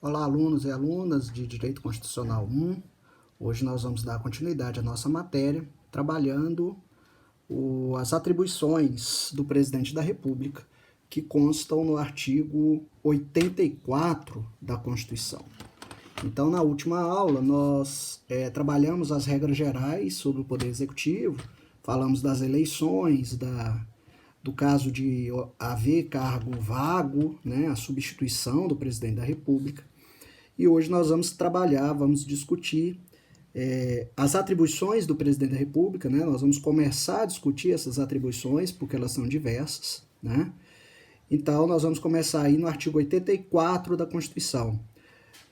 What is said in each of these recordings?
Olá, alunos e alunas de Direito Constitucional 1. Hoje nós vamos dar continuidade à nossa matéria, trabalhando as atribuições do Presidente da República, que constam no artigo 84 da Constituição. Então, na última aula, nós trabalhamos as regras gerais sobre o Poder Executivo, falamos das eleições, do caso de haver cargo vago, né, a substituição do Presidente da República. E hoje nós vamos trabalhar, vamos discutir as atribuições do Presidente da República, né? Nós vamos começar a discutir essas atribuições, porque elas são diversas, né? Então, nós vamos começar aí no artigo 84 da Constituição.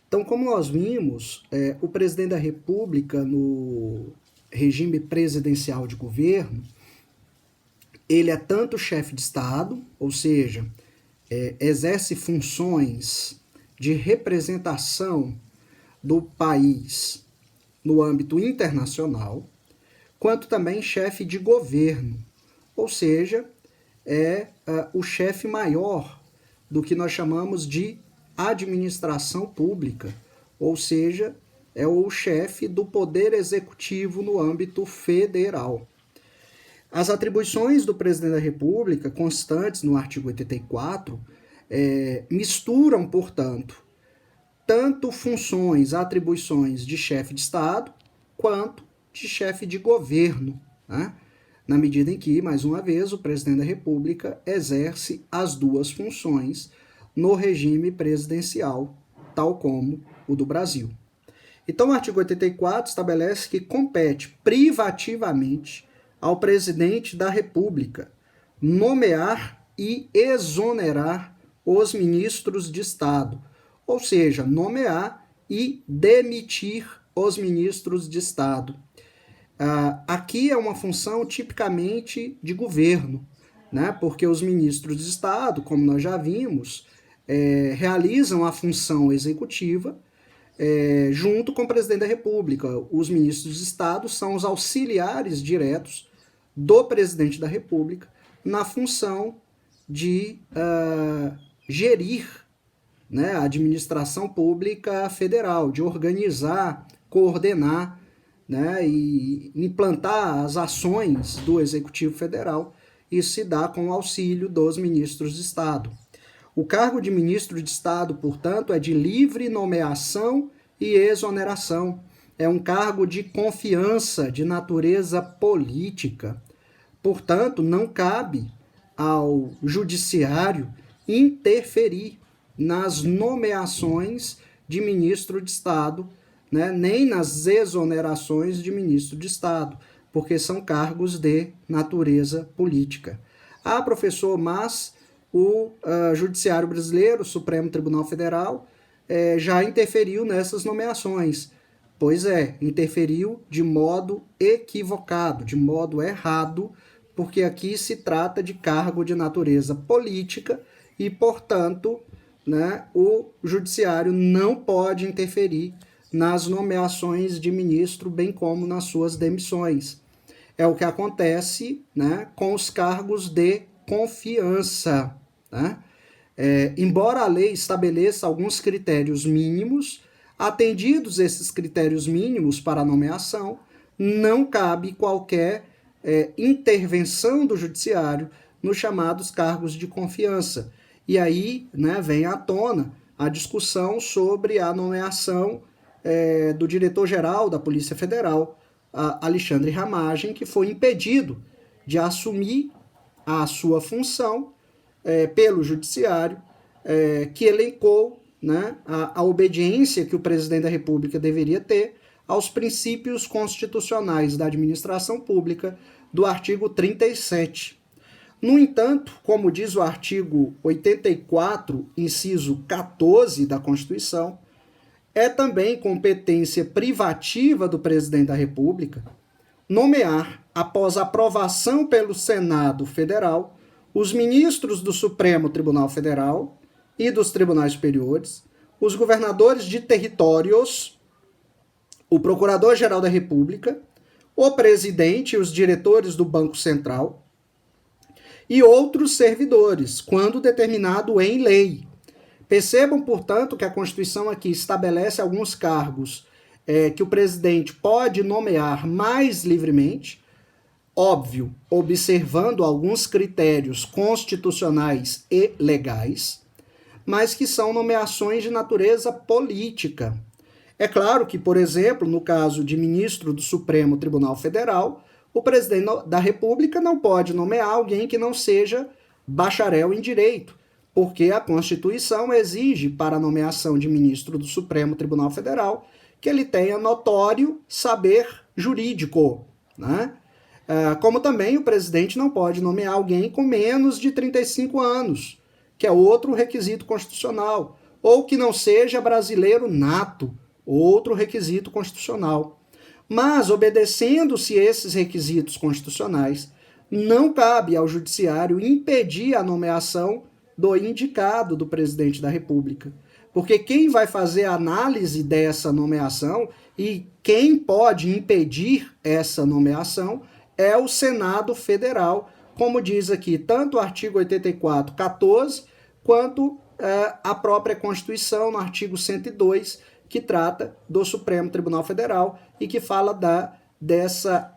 Então, como nós vimos, o Presidente da República, no regime presidencial de governo, ele é tanto chefe de Estado, ou seja, exerce funções de representação do país no âmbito internacional, quanto também chefe de governo, ou seja, o chefe maior do que nós chamamos de administração pública, ou seja, é o chefe do poder executivo no âmbito federal. As atribuições do Presidente da República, constantes no artigo 84, misturam, portanto, tanto funções, atribuições de chefe de Estado, quanto de chefe de governo, né? Na medida em que, mais uma vez, o Presidente da República exerce as duas funções no regime presidencial, tal como o do Brasil. Então, o artigo 84 estabelece que compete privativamente ao Presidente da República nomear e exonerar os ministros de Estado, ou seja, nomear e demitir os ministros de Estado. Aqui é uma função tipicamente de governo, né? Porque os ministros de Estado, como nós já vimos, realizam a função executiva junto com o Presidente da República. Os ministros de Estado são os auxiliares diretos do Presidente da República na função de gerir, né, a administração pública federal, de organizar, coordenar, né, e implantar as ações do Executivo Federal. Isso se dá com o auxílio dos ministros de Estado. O cargo de ministro de Estado, portanto, é de livre nomeação e exoneração. É um cargo de confiança, de natureza política. Portanto, não cabe ao judiciário interferir nas nomeações de ministro de Estado, né, nem nas exonerações de ministro de Estado, porque são cargos de natureza política. Professor, mas o Judiciário Brasileiro, o Supremo Tribunal Federal, já interferiu nessas nomeações. Pois interferiu de modo equivocado, de modo errado, porque aqui se trata de cargo de natureza política e, portanto, né, o judiciário não pode interferir nas nomeações de ministro, bem como nas suas demissões. É o que acontece, né, com os cargos de confiança. Né? Embora a lei estabeleça alguns critérios mínimos, atendidos esses critérios mínimos para a nomeação, não cabe qualquer intervenção do judiciário nos chamados cargos de confiança. E aí, né, vem à tona a discussão sobre a nomeação do diretor-geral da Polícia Federal, Alexandre Ramagem, que foi impedido de assumir a sua função pelo judiciário, que elencou, né, a obediência que o Presidente da República deveria ter aos princípios constitucionais da administração pública do artigo 37. No entanto, como diz o artigo 84, inciso 14 da Constituição, é também competência privativa do Presidente da República nomear, após aprovação pelo Senado Federal, os ministros do Supremo Tribunal Federal e dos tribunais superiores, os governadores de territórios, o Procurador-Geral da República, o presidente e os diretores do Banco Central, e outros servidores, quando determinado em lei, Percebam, portanto, que a Constituição aqui estabelece alguns cargos que o presidente pode nomear mais livremente, óbvio, observando alguns critérios constitucionais e legais, mas que são nomeações de natureza política. É claro que, por exemplo, no caso de ministro do Supremo Tribunal Federal, o presidente da República não pode nomear alguém que não seja bacharel em direito, porque a Constituição exige, para a nomeação de ministro do Supremo Tribunal Federal, que ele tenha notório saber jurídico, né? Como também o presidente não pode nomear alguém com menos de 35 anos, que é outro requisito constitucional, ou que não seja brasileiro nato, outro requisito constitucional. Mas, obedecendo-se esses requisitos constitucionais, não cabe ao judiciário impedir a nomeação do indicado do presidente da República. Porque quem vai fazer a análise dessa nomeação e quem pode impedir essa nomeação é o Senado Federal, como diz aqui tanto o artigo 84, 14, quanto a própria Constituição, no artigo 102, que trata do Supremo Tribunal Federal e que fala dessa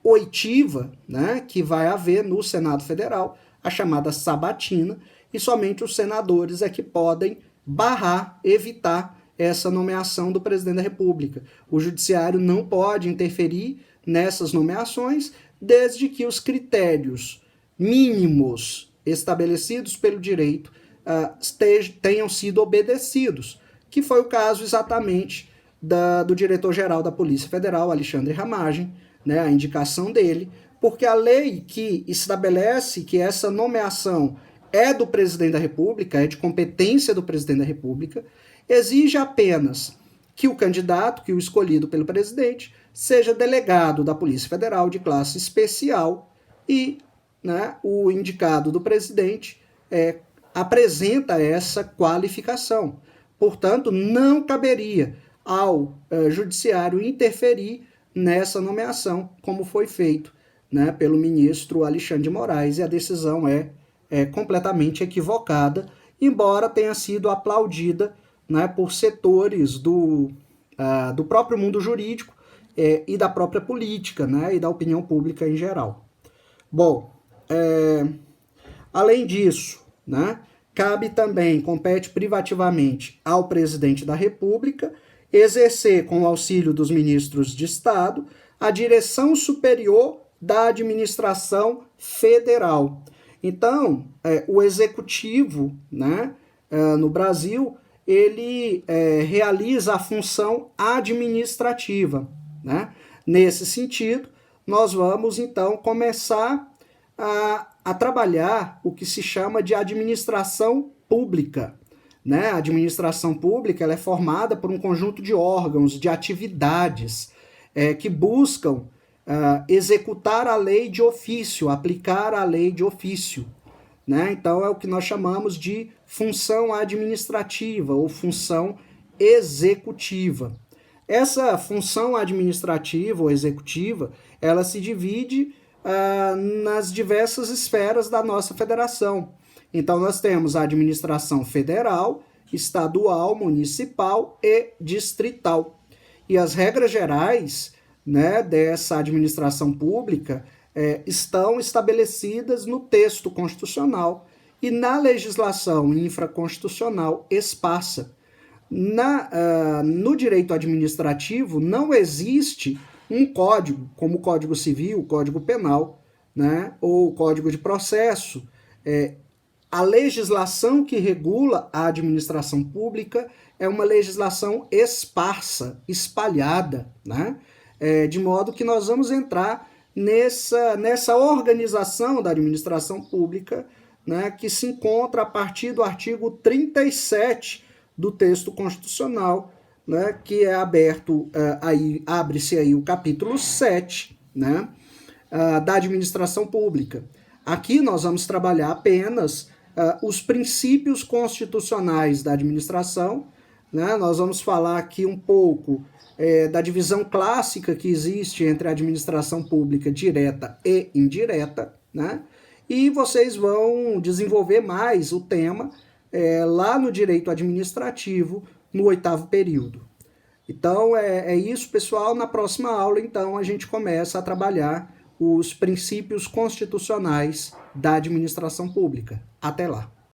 oitiva, né, que vai haver no Senado Federal, a chamada sabatina, e somente os senadores é que podem barrar, evitar essa nomeação do presidente da República. O judiciário não pode interferir nessas nomeações, desde que os critérios mínimos estabelecidos pelo direito tenham sido obedecidos, que foi o caso exatamente do diretor-geral da Polícia Federal, Alexandre Ramagem, né, a indicação dele, porque a lei que estabelece que essa nomeação é do presidente da República, é de competência do presidente da República, exige apenas que o candidato, que o escolhido pelo presidente, seja delegado da Polícia Federal de classe especial e, né, o indicado do presidente apresenta essa qualificação. Portanto, não caberia ao judiciário interferir nessa nomeação, como foi feito, né, pelo ministro Alexandre de Moraes, e a decisão é completamente equivocada, embora tenha sido aplaudida, né, por setores do próprio mundo jurídico e da própria política, né, e da opinião pública em geral. Bom, além disso, né, compete privativamente ao presidente da República exercer, com o auxílio dos ministros de Estado, a direção superior da administração federal. Então, o executivo, né, no Brasil, ele realiza a função administrativa, né? Nesse sentido, nós vamos, então, começar a trabalhar o que se chama de administração pública, né? A administração pública ela é formada por um conjunto de órgãos, de atividades que buscam executar a lei de ofício, aplicar a lei de ofício, né? Então é o que nós chamamos de função administrativa ou função executiva. Essa função administrativa ou executiva, ela se divide nas diversas esferas da nossa federação. Então nós temos a administração federal, estadual, municipal e distrital. E as regras gerais, né, dessa administração pública estão estabelecidas no texto constitucional e na legislação infraconstitucional esparsa. No direito administrativo não existe um código, como o Código Civil, o Código Penal, né, ou o Código de Processo. A legislação que regula a administração pública é uma legislação esparsa, espalhada, né, de modo que nós vamos entrar nessa organização da administração pública, né, que se encontra a partir do artigo 37 do texto constitucional, né, que é aberto, abre-se aí o capítulo 7, né, da administração pública. Aqui nós vamos trabalhar apenas os princípios constitucionais da administração, né, nós vamos falar aqui um pouco da divisão clássica que existe entre a administração pública direta e indireta, né, e vocês vão desenvolver mais o tema lá no direito administrativo, no 8º período. Então, é isso, pessoal. Na próxima aula, então, a gente começa a trabalhar os princípios constitucionais da administração pública. Até lá.